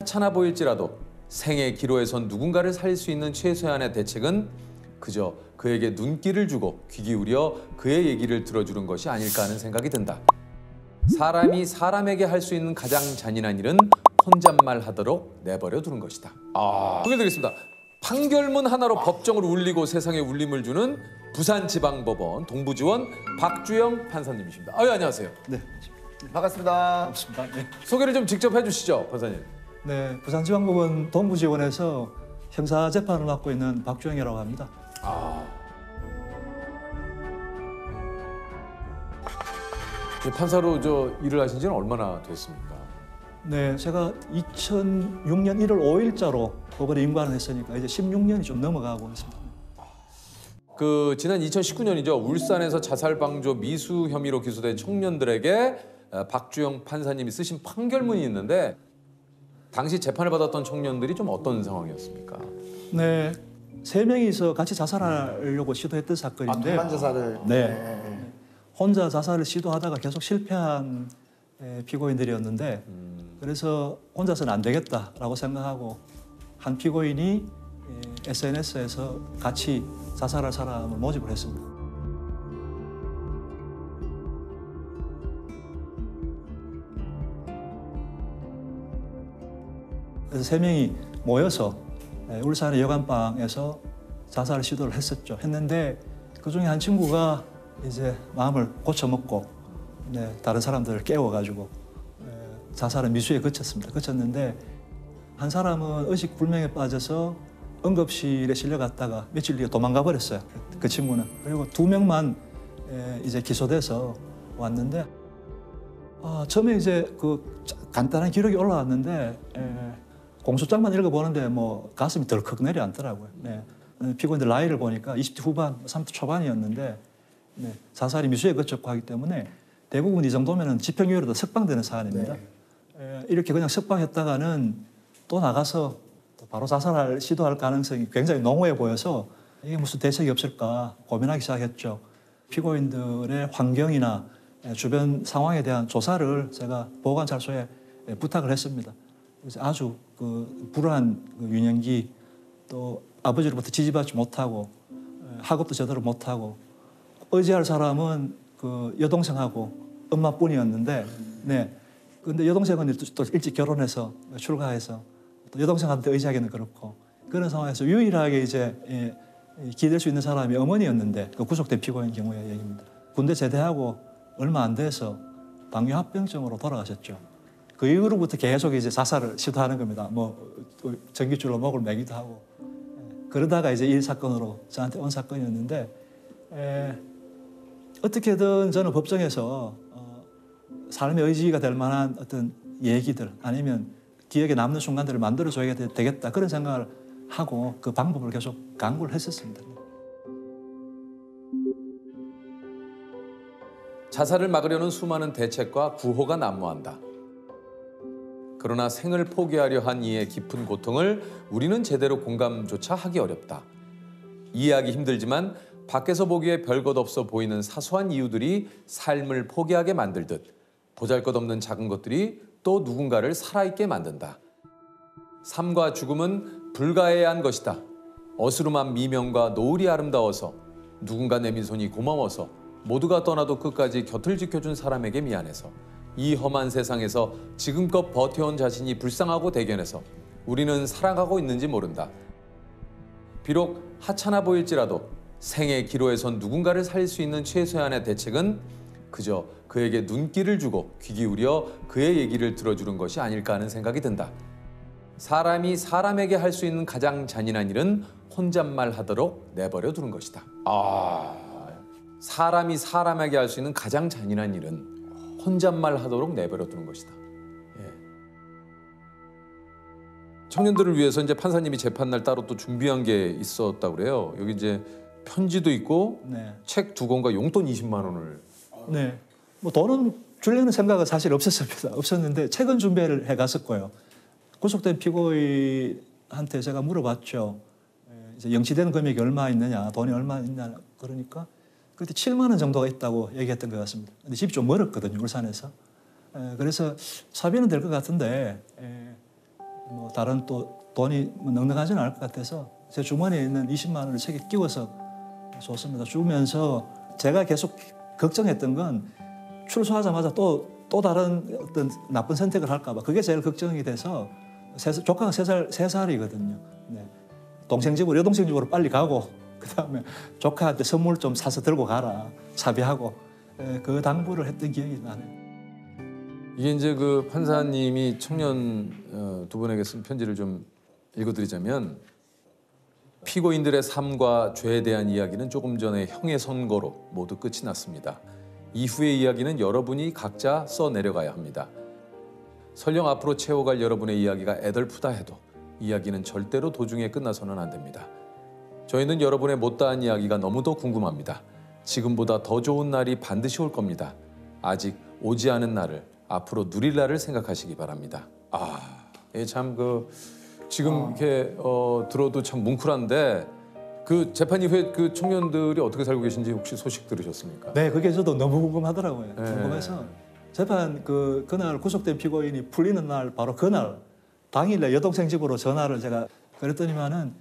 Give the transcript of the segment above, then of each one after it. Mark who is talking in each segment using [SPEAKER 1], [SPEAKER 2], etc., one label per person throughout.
[SPEAKER 1] 하찮아 보일지라도 생의 기로에선 누군가를 살릴 수 있는 최소한의 대책은 그저 그에게 눈길을 주고 귀 기울여 그의 얘기를 들어주는 것이 아닐까 하는 생각이 든다. 사람이 사람에게 할 수 있는 가장 잔인한 일은 혼잣말 하도록 내버려 두는 것이다. 소개 드리겠습니다. 판결문 하나로 법정을 울리고 세상에 울림을 주는 부산지방법원 동부지원 박주영 판사님이십니다. 안녕하세요.
[SPEAKER 2] 네,
[SPEAKER 3] 반갑습니다.
[SPEAKER 2] 반갑습니다. 네.
[SPEAKER 1] 소개를 좀 직접 해주시죠, 판사님.
[SPEAKER 2] 네, 부산지방법원 동부지원에서 형사재판을 맡고 있는 박주영이라고 합니다.
[SPEAKER 1] 판사로 일을 하신 지는 얼마나 됐습니까?
[SPEAKER 2] 네, 제가 2006년 1월 5일자로 법원에 임관을 했으니까 이제 16년이 좀 넘어가고 있습니다.
[SPEAKER 1] 지난 2019년이죠. 울산에서 자살 방조 미수 혐의로 기소된 청년들에게 박주영 판사님이 쓰신 판결문이 있는데 당시 재판을 받았던 청년들이 좀 어떤 상황이었습니까?
[SPEAKER 2] 네, 3명이서 같이 자살하려고 시도했던 사건인데
[SPEAKER 3] 동반 자살을.
[SPEAKER 2] 네. 혼자 자살을 시도하다가 계속 실패한 피고인들이었는데 그래서 혼자서는 안 되겠다라고 생각하고 한 피고인이 SNS에서 같이 자살할 사람을 모집을 했습니다. 그래서 3명이 모여서 울산의 여관방에서 자살 시도를 했는데 그중에 한 친구가 이제 마음을 고쳐먹고 다른 사람들을 깨워가지고 자살은 미수에 그쳤는데 한 사람은 의식 불명에 빠져서 응급실에 실려갔다가 며칠 뒤에 도망가 버렸어요. 그 친구는. 그리고 2명만 이제 기소돼서 왔는데 처음에 이제 그 간단한 기록이 올라왔는데 공소장만 읽어보는데 뭐 가슴이 덜컥 내려앉더라고요. 네. 피고인들 나이를 보니까 20대 후반, 30대 초반이었는데 자살이 미수에 그쳤고 하기 때문에 대부분 이 정도면 집행유예로도 석방되는 사안입니다. 이렇게 그냥 석방했다가는 또 나가서 또 바로 자살할 시도할 가능성이 굉장히 농후해 보여서 이게 무슨 대책이 없을까 고민하기 시작했죠. 피고인들의 환경이나 주변 상황에 대한 조사를 제가 보호관찰소에 부탁을 했습니다. 그래서 아주 불우한 유년기 또 아버지로부터 지지받지 못하고 학업도 제대로 못하고 의지할 사람은 여동생하고 엄마뿐이었는데, 근데 여동생은 또 일찍 결혼해서 출가해서 또 여동생한테 의지하기는 그렇고 그런 상황에서 유일하게 이제 기댈 수 있는 사람이 어머니였는데 구속된 피고인 경우의 얘기입니다. 군대 제대하고 얼마 안 돼서 당뇨합병증으로 돌아가셨죠. 그 이후로부터 계속 이제 자살을 시도하는 겁니다. 뭐 전깃줄로 목을 매기도 하고 그러다가 이제 이 사건으로 저한테 온 사건이었는데. 어떻게든 저는 법정에서 삶의 의지가 될 만한 어떤 얘기들 아니면 기억에 남는 순간들을 만들어줘야 되겠다 그런 생각을 하고 그 방법을 계속 강구를 했었습니다.
[SPEAKER 1] 자살을 막으려는 수많은 대책과 구호가 난무한다. 그러나 생을 포기하려 한 이의 깊은 고통을 우리는 제대로 공감조차 하기 어렵다. 이해하기 힘들지만 밖에서 보기에 별것 없어 보이는 사소한 이유들이 삶을 포기하게 만들듯 보잘것없는 작은 것들이 또 누군가를 살아있게 만든다. 삶과 죽음은 불가해야 한 것이다. 어스름한 미명과 노을이 아름다워서 누군가 내민 손이 고마워서 모두가 떠나도 끝까지 곁을 지켜준 사람에게 미안해서 이 험한 세상에서 지금껏 버텨온 자신이 불쌍하고 대견해서 우리는 살아가고 있는지 모른다. 비록 하찮아 보일지라도 생의 기로에선 누군가를 살릴 수 있는 최소한의 대책은 그저 그에게 눈길을 주고 귀 기울여 그의 얘기를 들어주는 것이 아닐까 하는 생각이 든다. 사람이 사람에게 할 수 있는 가장 잔인한 일은 혼잣말 하도록 내버려 두는 것이다. 사람이 사람에게 할 수 있는 가장 잔인한 일은 혼잣말 하도록 내버려 두는 것이다. 청년들을 위해서 이제 판사님이 재판날 따로 또 준비한 게 있었다고 그래요. 여기 이제 편지도 있고 책 2권과 용돈 20만 원을.
[SPEAKER 2] 네. 뭐 돈은 주려는 생각은 사실 없었습니다. 없었는데 책은 준비를 해갔을 거예요. 구속된 피고인한테 제가 물어봤죠. 이제 영치되는 금액이 얼마 있느냐, 돈이 얼마 있냐 그러니까 그때 7만 원 정도가 있다고 얘기했던 것 같습니다. 근데 집이 좀 멀었거든요, 울산에서. 그래서 사비는 될 것 같은데 뭐 다른 또 돈이 넉넉하지는 않을 것 같아서 제 주머니에 있는 20만 원을 책에 끼워서 줬습니다. 주면서 제가 계속 걱정했던 건 출소하자마자 또 다른 어떤 나쁜 선택을 할까 봐 그게 제일 걱정이 돼서 조카가 3살이거든요. 네. 동생 집으로 여동생 집으로 빨리 가고 그다음에 조카한테 선물 좀 사서 들고 가라 차비하고 그 당부를 했던 기억이 나네요.
[SPEAKER 1] 이게 이제 그 판사님이 청년 두 분에게 쓴 편지를 좀 읽어드리자면 피고인들의 삶과 죄에 대한 이야기는 조금 전에 형의 선고로 모두 끝이 났습니다. 이후의 이야기는 여러분이 각자 써내려가야 합니다. 설령 앞으로 채워갈 여러분의 이야기가 애덜프다 해도 이야기는 절대로 도중에 끝나서는 안 됩니다. 저희는 여러분의 못다한 이야기가 너무도 궁금합니다. 지금보다 더 좋은 날이 반드시 올 겁니다. 아직 오지 않은 날을 앞으로 누릴 날을 생각하시기 바랍니다. 참 지금 이렇게 들어도 참 뭉클한데 그 재판 이후에 그 청년들이 어떻게 살고 계신지 혹시 소식 들으셨습니까?
[SPEAKER 2] 네, 그게 저도 너무 궁금하더라고요. 궁금해서 재판 그날 구속된 피고인이 풀리는 날 바로 그날 당일에 여동생 집으로 전화를 제가 그랬더니만은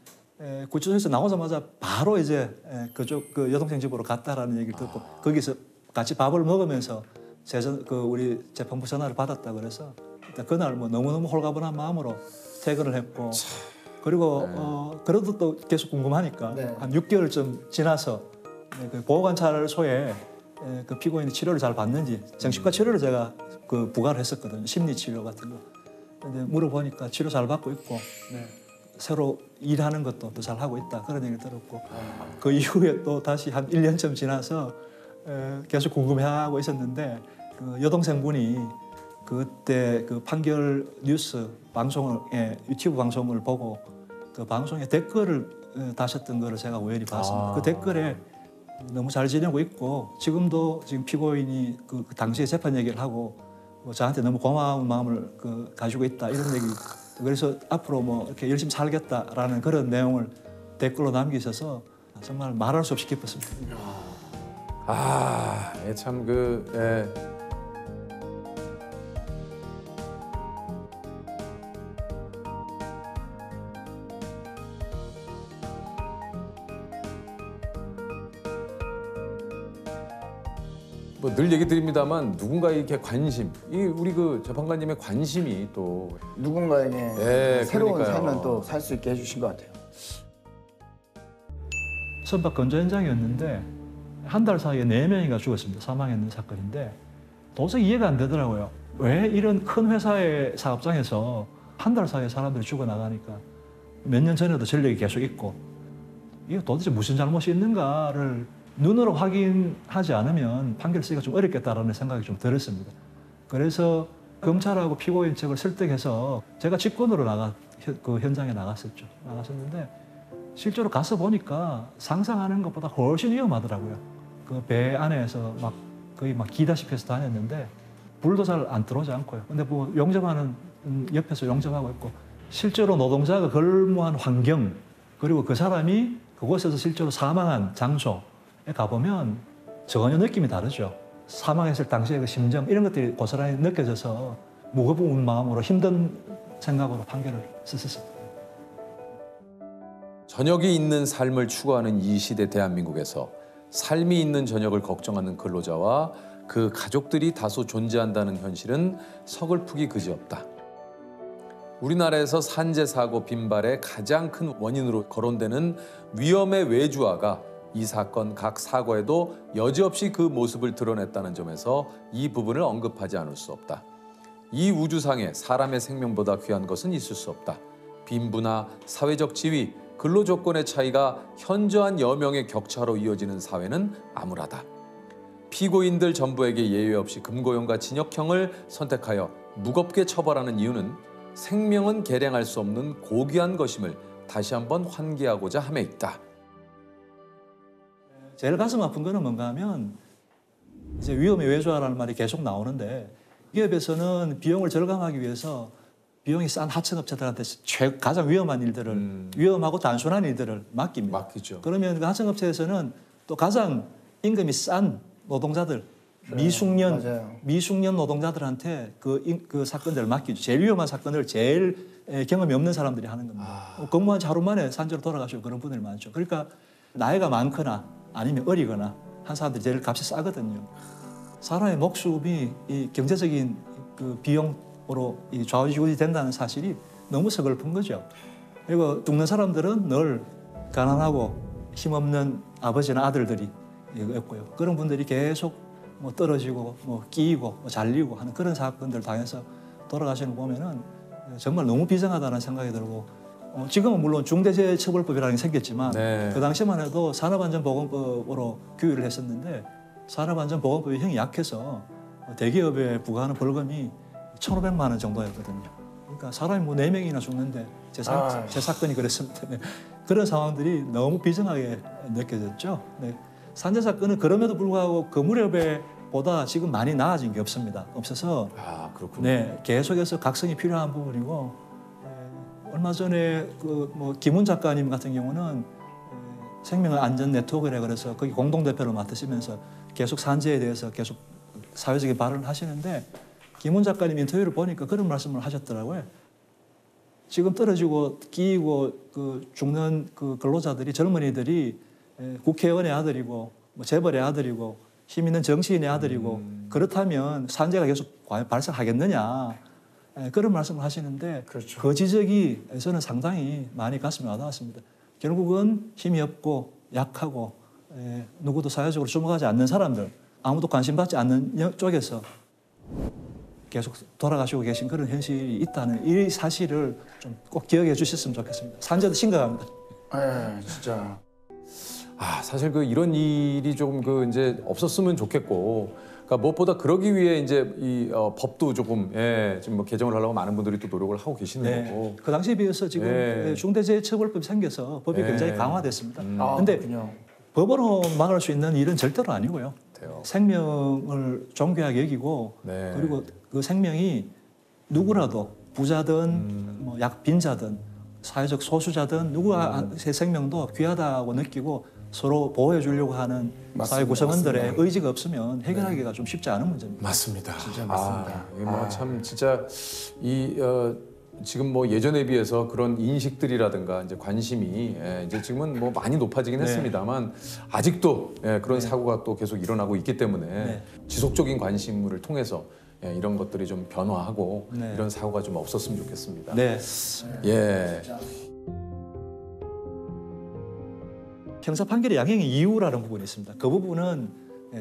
[SPEAKER 2] 구치소에서 나오자마자 바로 이제 그쪽 그 여동생 집으로 갔다라는 얘기를 듣고 거기서 같이 밥을 먹으면서 우리 재판부 전화를 받았다 그래서 일단 그날 뭐 너무너무 홀가분한 마음으로 퇴근을 했고 그리고 그래도 또 계속 궁금하니까 한 6개월쯤 지나서 그 보호관찰소에 그 피고인이 치료를 잘 받는지 정신과 치료를 제가 그 부과를 했었거든요. 심리 치료 같은 거. 근데 물어보니까 치료 잘 받고 있고 새로 일하는 것도 또 잘 하고 있다 그런 얘기를 들었고 그 이후에 또 다시 한 1년쯤 지나서 계속 궁금해하고 있었는데 그 여동생분이 그때 그 판결 뉴스 방송을 유튜브 방송을 보고 그 방송에 댓글을 다셨던 거를 제가 우연히 봤습니다. 그 댓글에 너무 잘 지내고 있고 지금 피고인이 그 당시에 재판 얘기를 하고 뭐 저한테 너무 고마운 마음을 가지고 있다 이런 얘기. 그래서 앞으로 뭐 이렇게 열심히 살겠다라는 그런 내용을 댓글로 남기셔서 정말 말할 수 없이 기뻤습니다.
[SPEAKER 1] 참 뭐 늘 얘기 드립니다만 누군가의 이렇게 관심, 우리 그 재판관님의 관심이 또
[SPEAKER 3] 누군가에게 새로운
[SPEAKER 1] 그러니까요.
[SPEAKER 3] 삶을 또 살 수 있게 해주신 것 같아요.
[SPEAKER 2] 선박 건조 현장이었는데 한 달 사이에 4명이가 죽었습니다. 사망했는 사건인데 도저히 이해가 안 되더라고요. 왜 이런 큰 회사의 사업장에서 한 달 사이에 사람들이 죽어나가니까 몇 년 전에도 전력이 계속 있고 이게 도대체 무슨 잘못이 있는가를 눈으로 확인하지 않으면 판결 쓰기가 좀 어렵겠다라는 생각이 좀 들었습니다. 그래서 검찰하고 피고인 측을 설득해서 제가 직권으로 그 현장에 나갔었는데 실제로 가서 보니까 상상하는 것보다 훨씬 위험하더라고요. 그 배 안에서 거의 기다시피 해서 다녔는데 불도 잘 안 들어오지 않고요. 근데 뭐 옆에서 용접하고 있고 실제로 노동자가 근무한 환경 그리고 그 사람이 그곳에서 실제로 사망한 장소에 가보면 전혀 느낌이 다르죠. 사망했을 당시의 그 심정 이런 것들이 고스란히 느껴져서 무거운 마음으로 힘든 생각으로 판결을 썼습니다.
[SPEAKER 1] 저녁이 있는 삶을 추구하는 이 시대 대한민국에서 삶이 있는 저녁을 걱정하는 근로자와 그 가족들이 다소 존재한다는 현실은 서글프기 그지없다. 우리나라에서 산재 사고 빈발의 가장 큰 원인으로 거론되는 위험의 외주화가 이 사건 각 사고에도 여지없이 그 모습을 드러냈다는 점에서 이 부분을 언급하지 않을 수 없다. 이 우주상에 사람의 생명보다 귀한 것은 있을 수 없다. 빈부나 사회적 지위, 근로 조건의 차이가 현저한 여명의 격차로 이어지는 사회는 암울하다. 피고인들 전부에게 예외 없이 금고형과 징역형을 선택하여 무겁게 처벌하는 이유는 생명은 계량할 수 없는 고귀한 것임을 다시 한번 환기하고자 함에 있다.
[SPEAKER 2] 제일 가슴 아픈 거는 뭔가 하면 이제 위험의 외주화라는 말이 계속 나오는데 기업에서는 비용을 절감하기 위해서 비용이 싼 하청업체들한테 가장 위험한 일들을 위험하고 단순한 일들을
[SPEAKER 1] 맡기죠.
[SPEAKER 2] 그러면 그 하청업체에서는 또 가장 임금이 싼 노동자들 미숙련 노동자들한테 그 사건들을 맡기죠. 제일 위험한 사건을 제일 경험이 없는 사람들이 하는 겁니다. 근무한 지 하루 만에 산재로 돌아가시고 그런 분들이 많죠. 그러니까 나이가 많거나 아니면 어리거나 한 사람들이 제일 값이 싸거든요. 사람의 목숨이 이 경제적인 그 비용으로 좌우지우지 된다는 사실이 너무 서글픈 거죠. 그리고 죽는 사람들은 늘 가난하고 힘없는 아버지나 아들들이 있고요. 그런 분들이 계속 뭐 떨어지고 뭐 끼이고 뭐 잘리고 하는 그런 사건들 당해서 돌아가시는 거 보면은 정말 너무 비정하다는 생각이 들고 지금은 물론 중대재해처벌법이라는 게 생겼지만
[SPEAKER 1] 네.
[SPEAKER 2] 그 당시만 해도 산업안전보건법으로 규율을 했었는데 산업안전보건법이 형이 약해서 대기업에 부과하는 벌금이 1,500만 원 정도였거든요. 그러니까 사람이 뭐 4명이나 죽는데 제 사건이 그랬습니다. 네. 그런 상황들이 너무 비정하게 느껴졌죠. 네. 산재 사건은 그럼에도 불구하고 그 무렵에보다 지금 많이 나아진 게 없습니다. 없어서
[SPEAKER 1] 그렇군요.
[SPEAKER 2] 네, 계속해서 각성이 필요한 부분이고 얼마 전에 그 뭐 김훈 작가님 같은 경우는 생명안전 네트워크라 그래서 거기 공동대표를 맡으시면서 계속 산재에 대해서 계속 사회적인 발언을 하시는데 김훈 작가님 인터뷰를 보니까 그런 말씀을 하셨더라고요. 지금 떨어지고 끼이고 그 죽는 그 근로자들이 젊은이들이 국회의원의 아들이고 뭐 재벌의 아들이고 힘 있는 정치인의 아들이고 그렇다면 산재가 계속 과연 발생하겠느냐 그런 말씀을 하시는데
[SPEAKER 3] 그렇죠.
[SPEAKER 2] 그 지적이 저는 상당히 많이 가슴에 와닿았습니다. 결국은 힘이 없고 약하고 누구도 사회적으로 주목하지 않는 사람들 아무도 관심받지 않는 쪽에서 계속 돌아가시고 계신 그런 현실이 있다는 이 사실을 좀 꼭 기억해 주셨으면 좋겠습니다. 산재도 심각합니다.
[SPEAKER 3] 진짜.
[SPEAKER 1] 사실 그 이런 일이 조금 그 이제 없었으면 좋겠고, 그러니까 무엇보다 그러기 위해 이제 이 법도 조금 지금 뭐 개정을 하려고 많은 분들이 또 노력을 하고 계시는 거고.
[SPEAKER 2] 그 당시에 비해서 지금 중대재해처벌법이 생겨서 법이 굉장히 강화됐습니다. 그런데 법으로 막을 수 있는 일은 절대로 아니고요. 생명을 존귀하게 여기고 그리고 그 생명이 누구라도 부자든 뭐 빈자든 사회적 소수자든 누구의 생명도 귀하다고 느끼고 서로 보호해 주려고 하는 사회 구성원들의 의지가 없으면 해결하기가 좀 쉽지 않은 문제입니다.
[SPEAKER 1] 맞습니다.
[SPEAKER 3] 진짜 맞습니다.
[SPEAKER 1] 이게 뭐 참 진짜 지금 뭐 예전에 비해서 그런 인식들이라든가 이제 관심이 이제 지금은 뭐 많이 높아지긴 했습니다만 아직도 그런 사고가 또 계속 일어나고 있기 때문에 지속적인 관심을 통해서 이런 것들이 좀 변화하고 이런 사고가 좀 없었으면 좋겠습니다.
[SPEAKER 2] 네. 형사 판결의 양형의 이유라는 부분이 있습니다. 그 부분은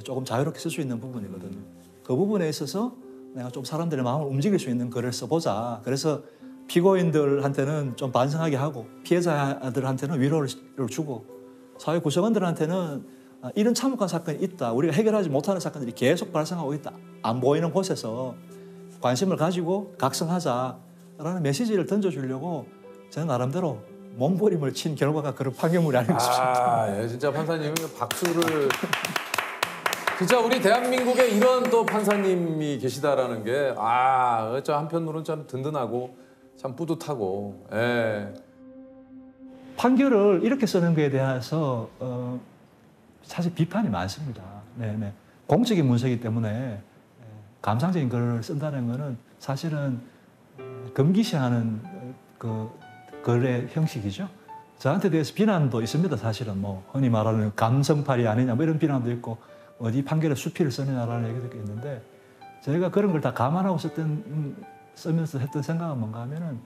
[SPEAKER 2] 조금 자유롭게 쓸 수 있는 부분이거든요. 그 부분에 있어서 내가 좀 사람들의 마음을 움직일 수 있는 글을 써보자. 그래서 피고인들한테는 좀 반성하게 하고 피해자들한테는 위로를 주고 사회 구성원들한테는 이런 참혹한 사건이 있다. 우리가 해결하지 못하는 사건들이 계속 발생하고 있다. 안 보이는 곳에서 관심을 가지고 각성하자라는 메시지를 던져주려고 저는 나름대로 몸부림을 친 결과가 그런 판결물이 아닌가 싶습니다.
[SPEAKER 1] 진짜 판사님 박수를. 진짜 우리 대한민국에 이런 또 판사님이 계시다라는 게 저 한편으로는 참 든든하고 참 뿌듯하고.
[SPEAKER 2] 판결을 이렇게 쓰는 거에 대해서 사실 비판이 많습니다. 공적인 문서이기 때문에 감상적인 글을 쓴다는 것은 사실은 금기시하는 그 글의 형식이죠. 저한테 대해서 비난도 있습니다. 사실은 뭐 흔히 말하는 감성팔이 아니냐 뭐 이런 비난도 있고 어디 판결에 수필을 쓰느냐라는 얘기도 있는데 저희가 그런 걸 다 감안하고 쓰면서 했던 생각은 뭔가 하면은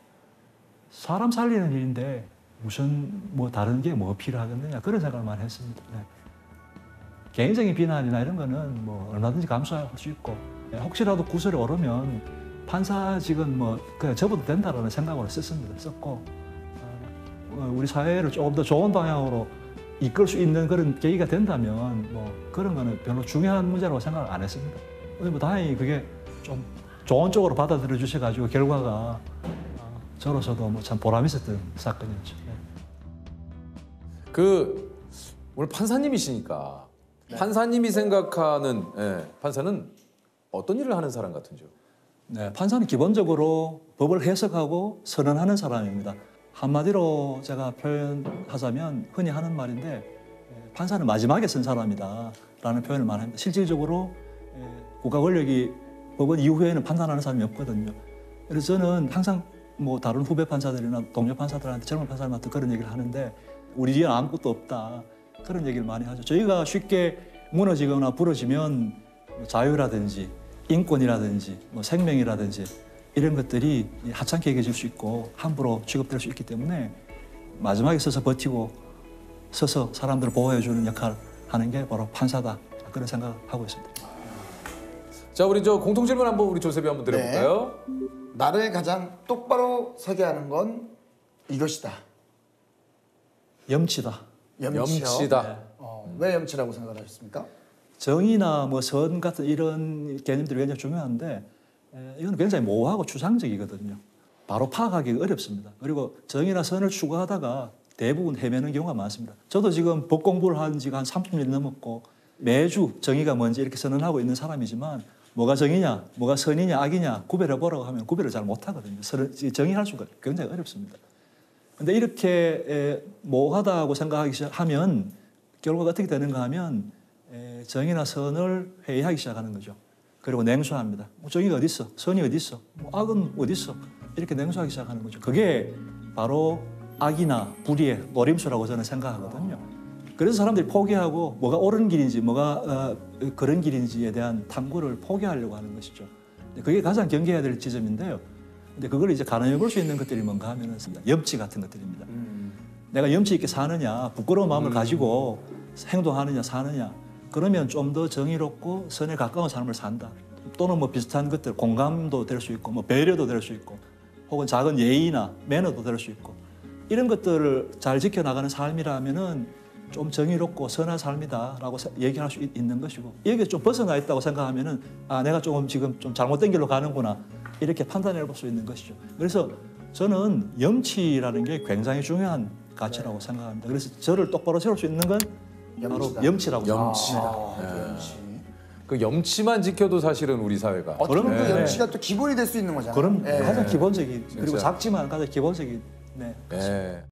[SPEAKER 2] 사람 살리는 일인데 무슨 뭐 다른 게 뭐 필요하겠느냐 그런 생각을 많이 했습니다. 개인적인 비난이나 이런 거는 뭐 얼마든지 감수할 수 있고 혹시라도 구설이 오르면 판사직은 뭐 그냥 접어도 된다라는 생각으로 썼고 우리 사회를 조금 더 좋은 방향으로 이끌 수 있는 그런 계기가 된다면 뭐 그런 거는 별로 중요한 문제라고 생각을 안 했습니다. 근데 뭐 다행히 그게 좀 좋은 쪽으로 받아들여 주셔가지고 결과가 저로서도 뭐 참 보람 있었던 사건이었죠.
[SPEAKER 1] 오늘 판사님이시니까 판사님이 생각하는 판사는 어떤 일을 하는 사람 같은지요?
[SPEAKER 2] 판사는 기본적으로 법을 해석하고 선언하는 사람입니다. 한마디로 제가 표현하자면 흔히 하는 말인데 판사는 마지막에 쓴 사람이다라는 표현을 많이 합니다. 실질적으로 국가 권력이 법원 이후에는 판단하는 사람이 없거든요. 그래서 저는 항상 뭐 다른 후배 판사들이나 동료 판사들한테 젊은 판사들한테 그런 얘기를 하는데 우리 뒤에는 아무것도 없다 그런 얘기를 많이 하죠. 저희가 쉽게 무너지거나 부러지면 뭐 자유라든지 인권이라든지 뭐 생명이라든지 이런 것들이 하찮게 여겨질 수 있고 함부로 취급될 수 있기 때문에 마지막에 서서 버티고 서서 사람들을 보호해주는 역할을 하는 게 바로 판사다 그런 생각하고 있습니다.
[SPEAKER 1] 자, 우리 저 공통 질문 한번 우리 조셉이 한번 드려볼까요?
[SPEAKER 3] 나를 가장 똑바로 서게 하는 건 이것이다.
[SPEAKER 2] 염치다.
[SPEAKER 3] 염치요?
[SPEAKER 1] 염치다.
[SPEAKER 3] 왜 염치라고 생각을 하셨습니까?
[SPEAKER 2] 정의나 뭐 선 같은 이런 개념들이 굉장히 중요한데 이건 굉장히 모호하고 추상적이거든요. 바로 파악하기가 어렵습니다. 그리고 정의나 선을 추구하다가 대부분 헤매는 경우가 많습니다. 저도 지금 법 공부를 한 지가 한 30년 넘었고 매주 정의가 뭔지 이렇게 선언하고 있는 사람이지만 뭐가 정의냐, 뭐가 선이냐, 악이냐 구별해보라고 하면 구별을 잘 못하거든요. 정의할 수가 굉장히 어렵습니다. 근데 이렇게 모호하다고 생각하기 시작하면 결과가 어떻게 되는가 하면 정의나 선을 회의하기 시작하는 거죠. 그리고 냉소합니다. 뭐 정의가 어디 있어? 선이 어디 있어? 뭐 악은 어디 있어? 이렇게 냉소하기 시작하는 거죠. 그게 바로 악이나 불의의 노림수라고 저는 생각하거든요. 그래서 사람들이 포기하고 뭐가 옳은 길인지 뭐가 그런 길인지에 대한 탐구를 포기하려고 하는 것이죠. 그게 가장 경계해야 될 지점인데요. 근데 그걸 이제 가늠해 볼 수 있는 것들이 뭔가 하면은 염치 같은 것들입니다. 내가 염치 있게 사느냐, 부끄러운 마음을 가지고 행동하느냐, 사느냐. 그러면 좀 더 정의롭고 선에 가까운 삶을 산다. 또는 뭐 비슷한 것들, 공감도 될 수 있고, 뭐 배려도 될 수 있고, 혹은 작은 예의나 매너도 될 수 있고, 이런 것들을 잘 지켜나가는 삶이라면은 좀 정의롭고 선한 삶이다라고 얘기할 수 있는 것이고, 여기에 좀 벗어나 있다고 생각하면은 아, 내가 조금 지금 좀 잘못된 길로 가는구나 이렇게 판단해 볼 수 있는 것이죠. 그래서 저는 염치라는 게 굉장히 중요한 가치라고 생각합니다. 그래서 저를 똑바로 세울 수 있는 건 바로 염치라고 생각합니다.
[SPEAKER 3] 염치.
[SPEAKER 1] 그 염치만 지켜도 사실은 우리 사회가
[SPEAKER 3] 어떻게 보면
[SPEAKER 2] 네.
[SPEAKER 3] 염치가 또 기본이 될 수 있는 거잖아요.
[SPEAKER 2] 그럼
[SPEAKER 3] 예.
[SPEAKER 2] 가장 기본적인 그리고
[SPEAKER 1] 진짜.
[SPEAKER 2] 작지만 가장 기본적인 네.
[SPEAKER 1] 네.